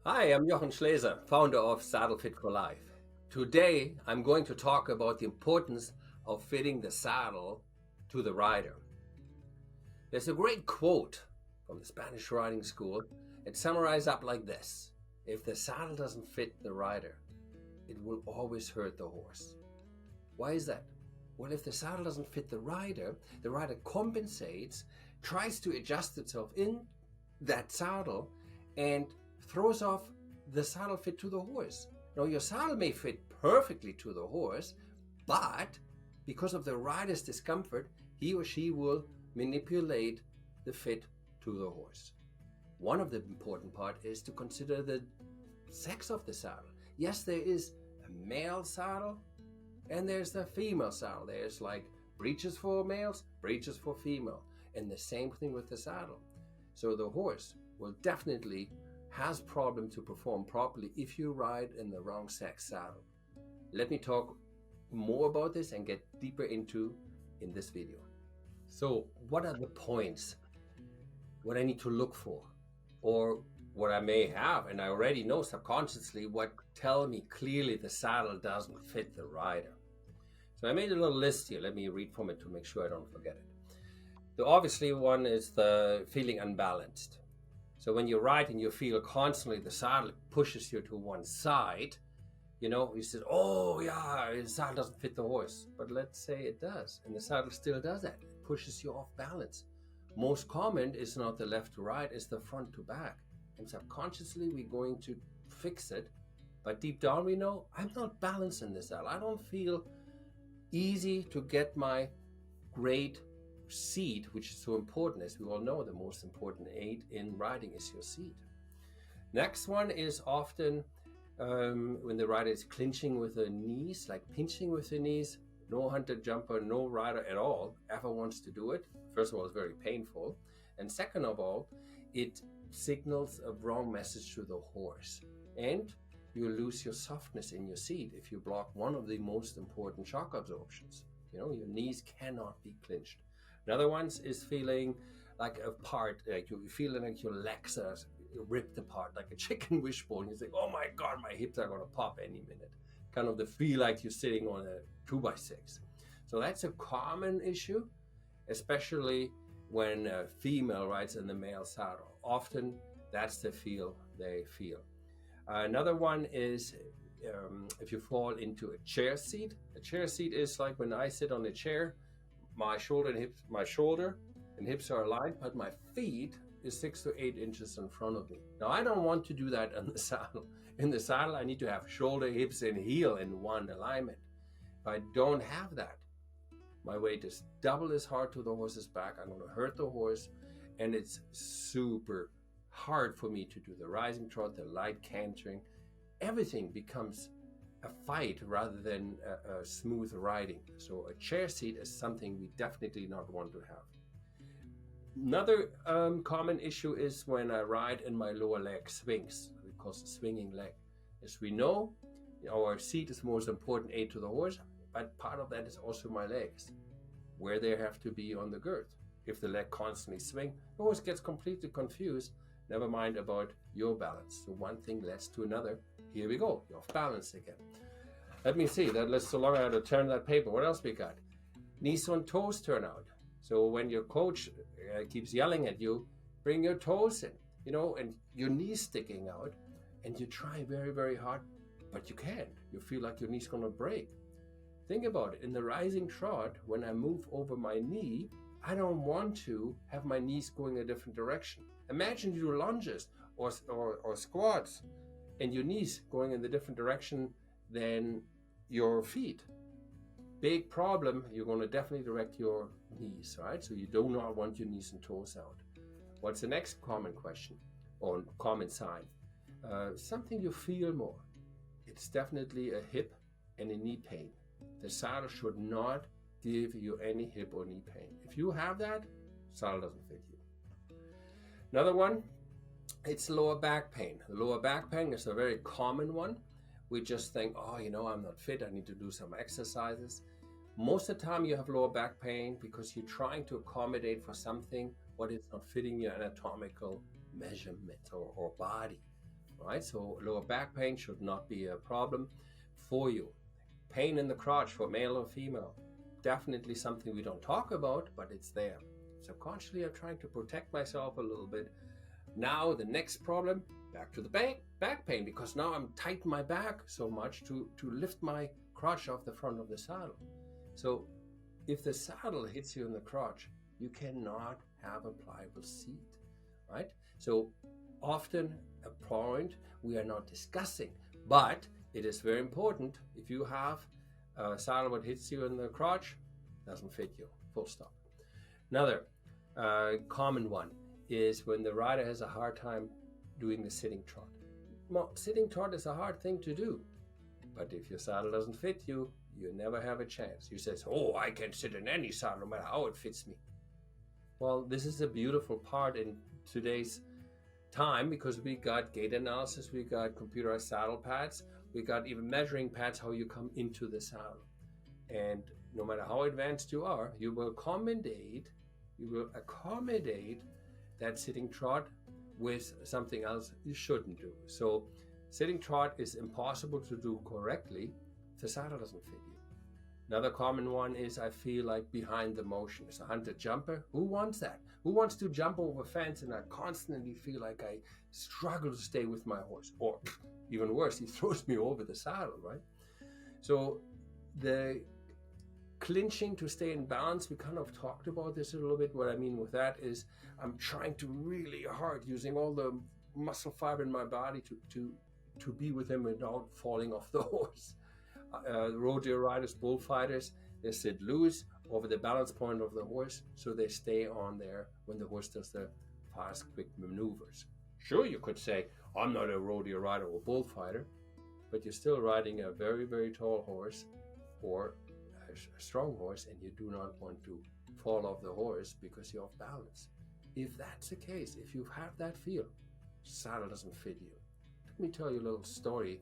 Hi, I'm Jochen Schleser, founder of Saddlefit for Life. Today, I'm going to talk about the importance of fitting the saddle to the rider. There's a great quote from the Spanish riding school. It summarizes up like this: if the saddle doesn't fit the rider, it will always hurt the horse. Why is that? Well, if the saddle doesn't fit the rider compensates, tries to adjust itself in that saddle, and throws off the saddle fit to the horse. Now, your saddle may fit perfectly to the horse, but because of the rider's discomfort, he or she will manipulate the fit to the horse. One of the important part is to consider the sex of the saddle. Yes, there is a male saddle and there's the female saddle. There's like breeches for males, breeches for female, and the same thing with the saddle. So the horse will definitely has problem to perform properly if you ride in the wrong sex saddle. Let me talk more about this and get deeper into in this video. So what are the points? What I need to look for? Or what I may have, and I already know subconsciously, what tell me clearly the saddle doesn't fit the rider. So I made a little list here. Let me read from it to make sure I don't forget it. The obviously one is the feeling unbalanced. So when you ride and you feel constantly the saddle pushes you to one side, you said, oh yeah, the saddle doesn't fit the horse. But let's say it does, and the saddle still does that. It pushes you off balance. Most common is not the left to right, it's the front to back. And subconsciously we're going to fix it. But deep down we know, I'm not balanced in this saddle. I don't feel easy to get my great seat, which is so important. As we all know, the most important aid in riding is your seat. Next one is often when the rider is clinching with the knees, like pinching with the knees. No hunter, jumper, no rider at all ever wants to do it. First of all, it's very painful. And second of all, it signals a wrong message to the horse. And you lose your softness in your seat if you block one of the most important shock absorptions. Your knees cannot be clinched. Another one is feeling like a part, like you feel like your legs are ripped apart like a chicken wishbone. You think, oh my God, my hips are going to pop any minute. Kind of the feel like you're sitting on a 2x6. So that's a common issue, especially when a female rides in the male saddle. Often that's the feel they feel. Another one is if you fall into a chair seat. A chair seat is like when I sit on a chair, my shoulder and hips are aligned, but my feet is 6 to 8 inches in front of me. Now I don't want to do that in the saddle. In the saddle, I need to have shoulder, hips, and heel in one alignment. If I don't have that, my weight is double as hard to the horse's back. I'm going to hurt the horse, and it's super hard for me to do the rising trot, the light cantering. Everything becomes a fight rather than a smooth riding. So a chair seat is something we definitely not want to have. Another common issue is when I ride and my lower leg swings. We call it a swinging leg. As we know, our seat is the most important aid to the horse, but part of that is also my legs, where they have to be on the girth. If the leg constantly swing, the horse gets completely confused. Never mind about your balance. So one thing leads to another. Here we go. You're off balance again. Let me see. Let's so long I have to turn that paper. What else we got? Knees on toes turn out. So when your coach keeps yelling at you, bring your toes in, and your knees sticking out, and you try very, very hard, but you can't. You feel like your knee's going to break. Think about it. In the rising trot, when I move over my knee, I don't want to have my knees going a different direction. Imagine you do lunges or squats and your knees going in the different direction than your feet. Big problem. You're going to definitely direct your knees, right? So you do not want your knees and toes out. What's the next common question or common sign? Something you feel more. It's definitely a hip and a knee pain. The saddle should not give you any hip or knee pain. If you have that, saddle doesn't fit you. Another one, it's lower back pain. The lower back pain is a very common one. We just think, I'm not fit, I need to do some exercises. Most of the time you have lower back pain because you're trying to accommodate for something what is not fitting your anatomical measurement or body. right? So lower back pain should not be a problem for you. Pain in the crotch for male or female, definitely something we don't talk about, but it's there. Subconsciously, I'm trying to protect myself a little bit. Now the next problem, back to the back pain, because now I'm tightening my back so much to lift my crotch off the front of the saddle. So if the saddle hits you in the crotch, you cannot have a pliable seat, right? So often a point we are not discussing, but it is very important. If you have a saddle that hits you in the crotch, doesn't fit you, full stop. Another common one is when the rider has a hard time doing the sitting trot. Well, sitting trot is a hard thing to do, but if your saddle doesn't fit you, you never have a chance. You say, oh, I can sit in any saddle no matter how it fits me. Well, this is a beautiful part in today's time, because we got gait analysis, we got computerized saddle pads, we got even measuring pads how you come into the saddle. And no matter how advanced you are, you will accommodate that sitting trot with something else you shouldn't do. So sitting trot is impossible to do correctly if the saddle doesn't fit you. Another common one is I feel like behind the motion. As a hunter jumper, who wants that? Who wants to jump over a fence and I constantly feel like I struggle to stay with my horse? Or even worse, he throws me over the saddle, right? So the clinching to stay in balance, we kind of talked about this a little bit. What I mean with that is I'm trying to really hard, using all the muscle fiber in my body to be with him without falling off the horse. Rodeo riders, bullfighters, they sit loose over the balance point of the horse, so they stay on there when the horse does the fast, quick maneuvers. Sure, you could say, I'm not a rodeo rider or bullfighter, but you're still riding a very, very tall horse or a strong horse, and you do not want to fall off the horse because you're off balance. If that's the case, if you have that feel, saddle doesn't fit you. Let me tell you a little story,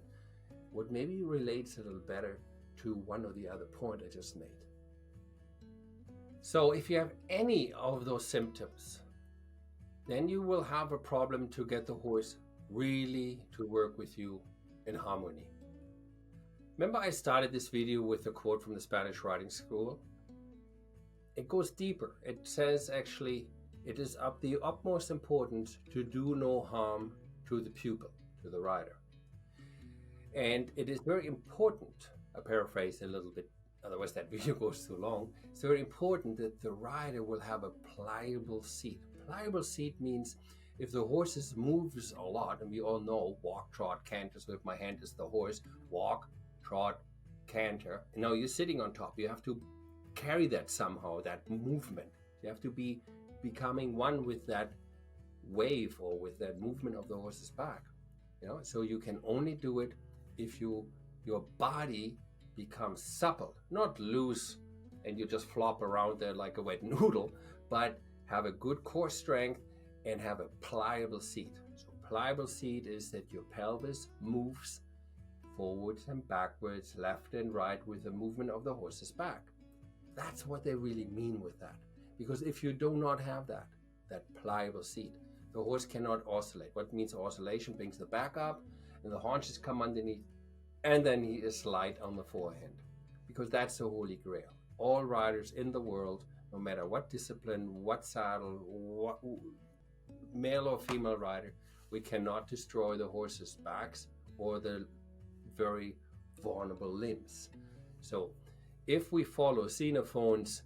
what maybe relates a little better to one or the other point I just made. So if you have any of those symptoms, then you will have a problem to get the horse really to work with you in harmony. Remember I started this video with a quote from the Spanish riding school? It goes deeper. It says actually, it is of the utmost importance to do no harm to the pupil, to the rider. And it is very important, I paraphrase a little bit, otherwise that video goes too long. It's very important that the rider will have a pliable seat. Pliable seat means if the horse moves a lot, and we all know walk, trot, canter, so if my hand is the horse, walk, trot, canter, and now you're sitting on top, you have to carry that somehow, that movement. You have to be becoming one with that wave or with that movement of the horse's back. So you can only do it if your body becomes supple, not loose and you just flop around there like a wet noodle, but have a good core strength and have a pliable seat. So pliable seat is that your pelvis moves forwards and backwards, left and right with the movement of the horse's back. That's what they really mean with that. Because if you do not have that pliable seat, the horse cannot oscillate. What means oscillation brings the back up and the haunches come underneath, and then he is light on the forehand. Because that's the holy grail. All riders in the world, no matter what discipline, what saddle, what male or female rider, we cannot destroy the horse's backs or the very vulnerable limbs. So if we follow Xenophon's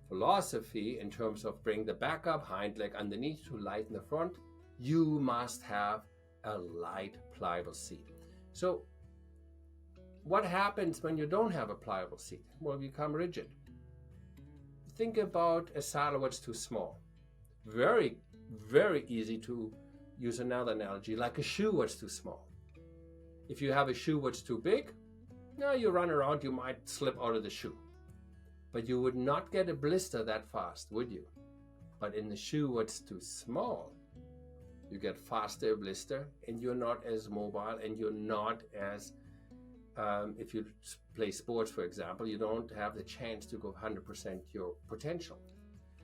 philosophy in terms of bring the back up, hind leg underneath to lighten the front, you must have a light, pliable seat. So what happens when you don't have a pliable seat? Well, you become rigid. Think about a saddle that's too small. Very, very easy to use another analogy, like a shoe that's too small. If you have a shoe that's too big, now you run around, you might slip out of the shoe. But you would not get a blister that fast, would you? But in the shoe that's too small, you get faster blister and you're not as mobile and you're not as, if you play sports, for example, you don't have the chance to go 100% your potential.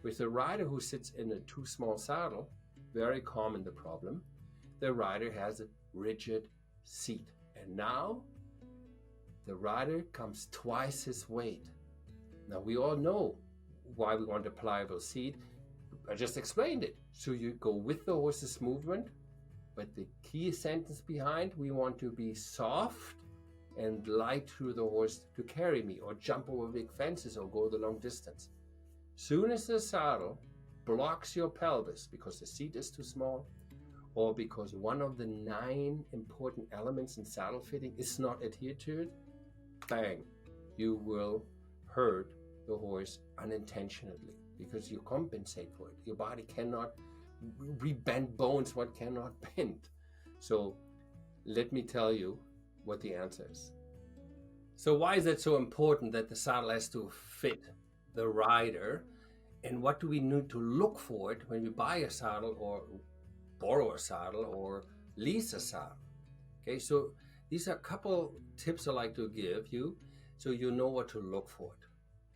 With a rider who sits in a too small saddle, very common the problem, the rider has a rigid seat. And now the rider comes twice his weight. Now we all know why we want a pliable seat. I just explained it. So you go with the horse's movement, but the key sentence behind, we want to be soft and light through the horse to carry me or jump over big fences or go the long distance. Soon as the saddle blocks your pelvis because the seat is too small or because one of the 9 important elements in saddle fitting is not adhered to it, bang, you will hurt the horse unintentionally because you compensate for it. Your body cannot rebend bones what cannot bend. So let me tell you what the answer is. So why is it so important that the saddle has to fit the rider? And what do we need to look for it when we buy a saddle or borrow a saddle or lease a saddle? Okay, so these are a couple tips I like to give you so you know what to look for it.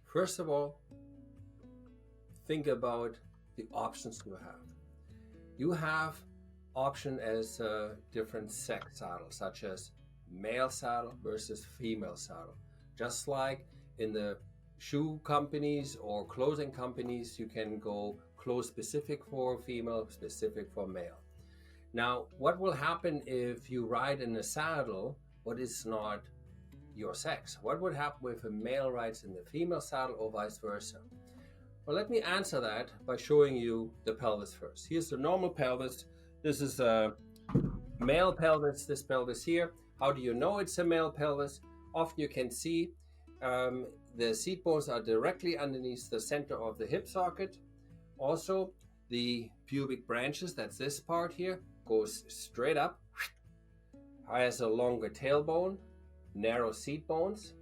First of all, think about the options you have. You have option as different sex saddles, such as male saddle versus female saddle. Just like in the shoe companies or clothing companies, you can go clothes specific for female, specific for male. Now, what will happen if you ride in a saddle what is not your sex? What would happen if a male rides in the female saddle or vice versa? Well, let me answer that by showing you the pelvis first. Here's the normal pelvis. This is a male pelvis, this pelvis here. How do you know it's a male pelvis? Often you can see the seat bones are directly underneath the center of the hip socket. Also, the pubic branches, that's this part here, goes straight up, has a longer tailbone, narrow seat bones.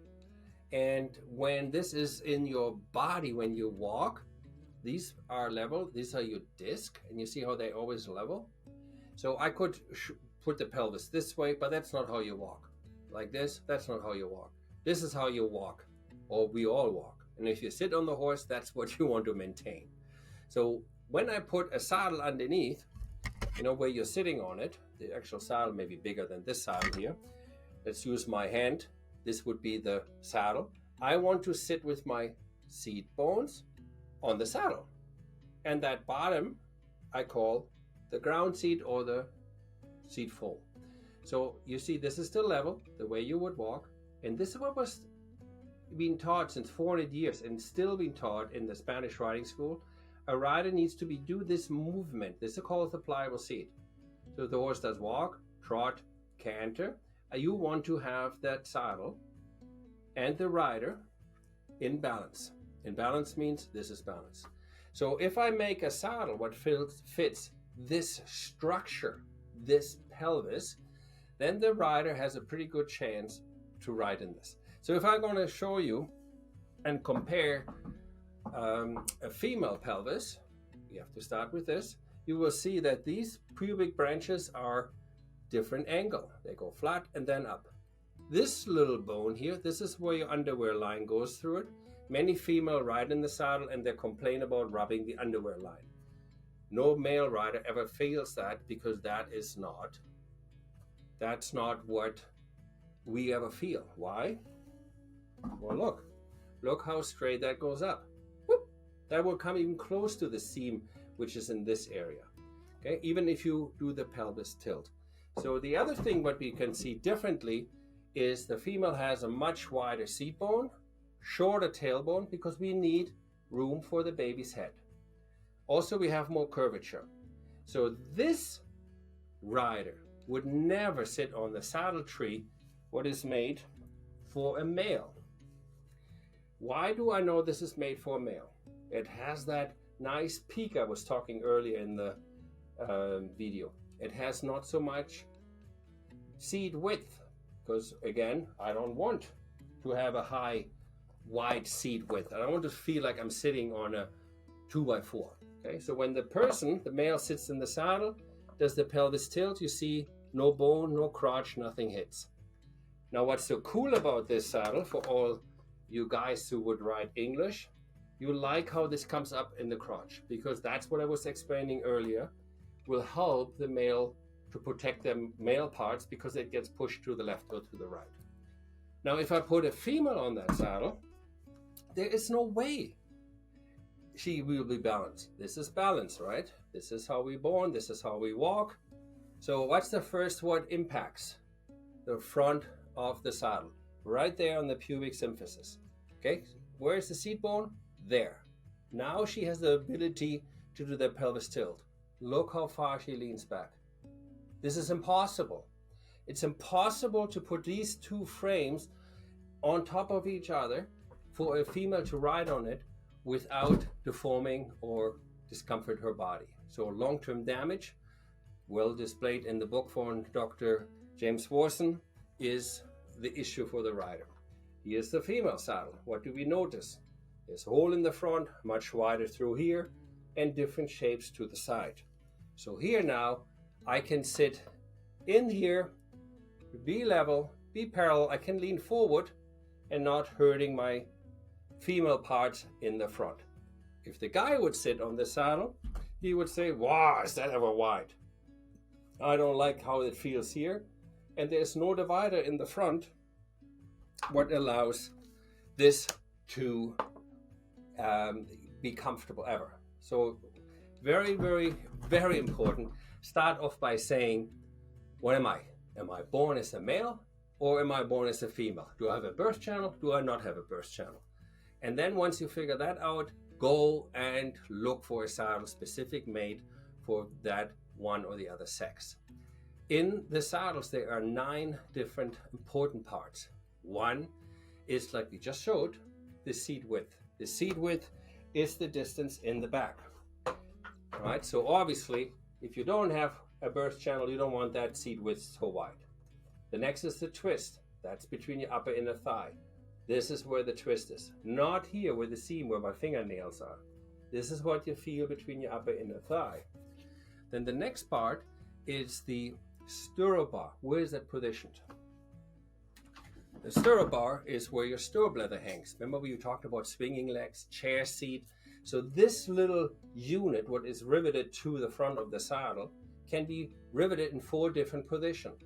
And when this is in your body, when you walk, these are level, these are your disc, and you see how they always level? So I could put the pelvis this way, but that's not how you walk. Like this, that's not how you walk. This is how you walk, or we all walk. And if you sit on the horse, that's what you want to maintain. So when I put a saddle underneath, you know, where you're sitting on it, the actual saddle may be bigger than this saddle here. Let's use my hand. This would be the saddle. I want to sit with my seat bones on the saddle. And that bottom I call the ground seat or the seat fold. So you see, this is the level, the way you would walk. And this is what was being taught since 400 years and still being taught in the Spanish riding school. A rider needs to do this movement. This is called the pliable seat. So the horse does walk, trot, canter. You want to have that saddle and the rider in balance. In balance means this is balance. So if I make a saddle what fits this structure, this pelvis, then the rider has a pretty good chance to ride in this. So if I'm going to show you and compare a female pelvis, you have to start with this, you will see that these pubic branches are different angle. They go flat and then up. This little bone here, this is where your underwear line goes through it. Many female ride in the saddle and they complain about rubbing the underwear line. No male rider ever feels that because that's not what we ever feel. Why? Well, look how straight that goes up. Whoop. That will come even close to the seam, which is in this area. Okay, even if you do the pelvis tilt. So the other thing what we can see differently is the female has a much wider seat bone, shorter tailbone, because we need room for the baby's head. Also, we have more curvature. So this rider would never sit on the saddle tree, what is made for a male. Why do I know this is made for a male? It has that nice peak I was talking earlier in the video. It has not so much seat width, because again, I don't want to have a high, wide seat width. I don't want to feel like I'm sitting on a 2x4. Okay, so when the male sits in the saddle, does the pelvis tilt? You see no bone, no crotch, nothing hits. Now what's so cool about this saddle, for all you guys who would ride English, you like how this comes up in the crotch, because that's what I was explaining earlier, will help the male to protect the male parts because it gets pushed to the left or to the right. Now, if I put a female on that saddle, there is no way she will be balanced. This is balance, right? This is how we're born. This is how we walk. So what's the first what impacts? The front of the saddle, right there on the pubic symphysis. Okay, where's the seat bone? There. Now she has the ability to do the pelvis tilt. Look how far she leans back. This is impossible. It's impossible to put these two frames on top of each other for a female to ride on it without deforming or discomfort her body. So long-term damage, well displayed in the book from Dr. James Warson, is the issue for the rider. Here's the female saddle. What do we notice? There's a hole in the front, much wider through here, and different shapes to the side. So here now, I can sit in here, be level, be parallel. I can lean forward and not hurting my female parts in the front. If the guy would sit on the saddle, he would say, wow, is that ever wide? I don't like how it feels here. And there's no divider in the front, what allows this to be comfortable ever. So very, very, very important. Start off by saying, what am I? Am I born as a male or am I born as a female? Do I have a birth channel? Do I not have a birth channel? And then once you figure that out, go and look for a saddle specific made for that one or the other sex. In the saddles, there are 9 different important parts. One is, like we just showed, the seat width. The seat width is the distance in the back. All right, so obviously, if you don't have a birth channel, you don't want that seat width so wide. The next is the twist. That's between your upper and inner thigh. This is where the twist is. Not here where the seam, where my fingernails are. This is what you feel between your upper and inner thigh. Then the next part is the stirrup bar. Where is that positioned? The stirrup bar is where your stirrup leather hangs. Remember we talked about swinging legs, chair seat. So this little unit, what is riveted to the front of the saddle, can be riveted in 4 different positions.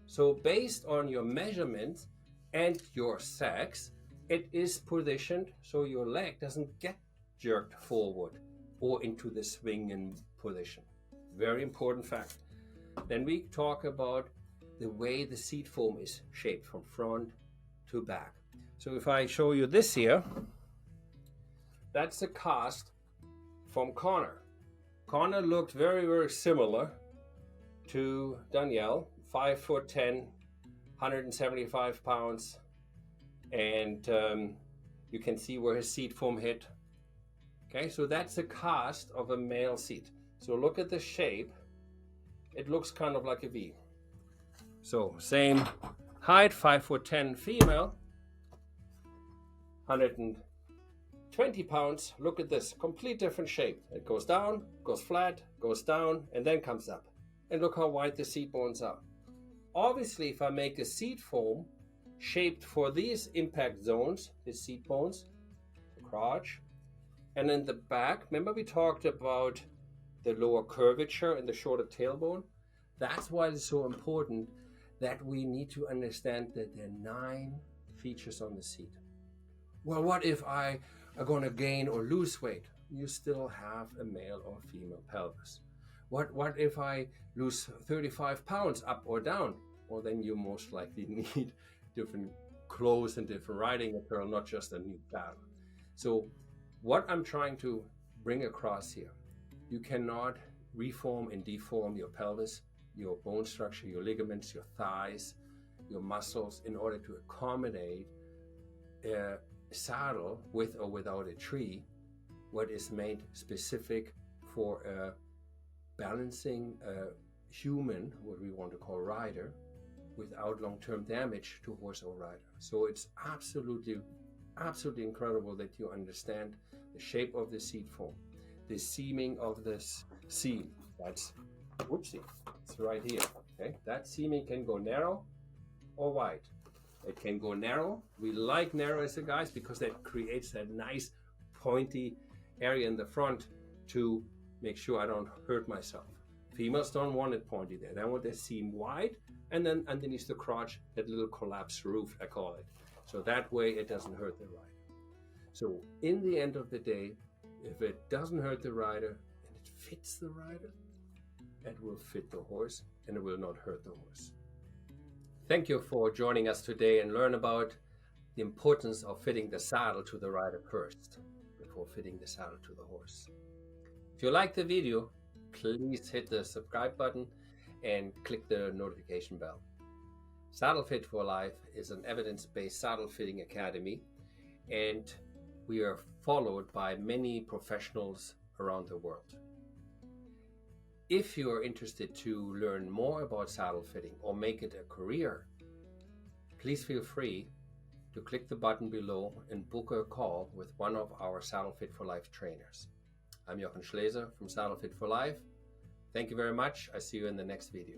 So based on your measurements and your sex, it is positioned so your leg doesn't get jerked forward or into the swinging position. Very important fact. Then we talk about the way the seat foam is shaped from front to back. So if I show you this here, that's a cast from Connor. Connor looked very, very similar to Danielle, 5'10", 175 pounds, and you can see where his seat foam hit. Okay, so that's a cast of a male seat. So look at the shape. It looks kind of like a V. So same height, 5'10" female, 120 pounds. Look at this, complete different shape. It goes down, goes flat, goes down, and then comes up. And look how wide the seat bones are. Obviously, if I make a seat foam shaped for these impact zones, the seat bones, the crotch, and in the back, remember we talked about the lower curvature and the shorter tailbone? That's why it's so important that we need to understand that there are 9 features on the seat. Well, what if I are going to gain or lose weight? You still have a male or female pelvis. What if I lose 35 pounds up or down? Well, then you most likely need different clothes and different riding apparel, not just a new saddle. So what I'm trying to bring across here, you cannot reform and deform your pelvis, your bone structure, your ligaments, your thighs, your muscles in order to accommodate a saddle with or without a tree, what is made specific for a balancing a human, what we want to call rider, without long-term damage to horse or rider. So it's absolutely incredible that you understand the shape of the seat foam, the seaming of this seam. That's, whoopsie, it's right here. Okay, that seaming can go narrow or wide. It can go narrow. We like narrow as the guys because that creates that nice pointy area in the front to make sure I don't hurt myself. Females don't want it pointy there. They want their seam wide, and then underneath the crotch, that little collapsed roof, I call it. So that way it doesn't hurt the rider. So in the end of the day, if it doesn't hurt the rider and it fits the rider, it will fit the horse and it will not hurt the horse. Thank you for joining us today and learn about the importance of fitting the saddle to the rider first before fitting the saddle to the horse. If you like the video, please hit the subscribe button and click the notification bell. Saddlefit for Life is an evidence-based saddle fitting academy, and we are followed by many professionals around the world. If you are interested to learn more about saddle fitting or make it a career, please feel free to click the button below and book a call with one of our Saddlefit for Life trainers. I'm Jochen Schleser from Saddlefit for Life. Thank you very much. I see you in the next video.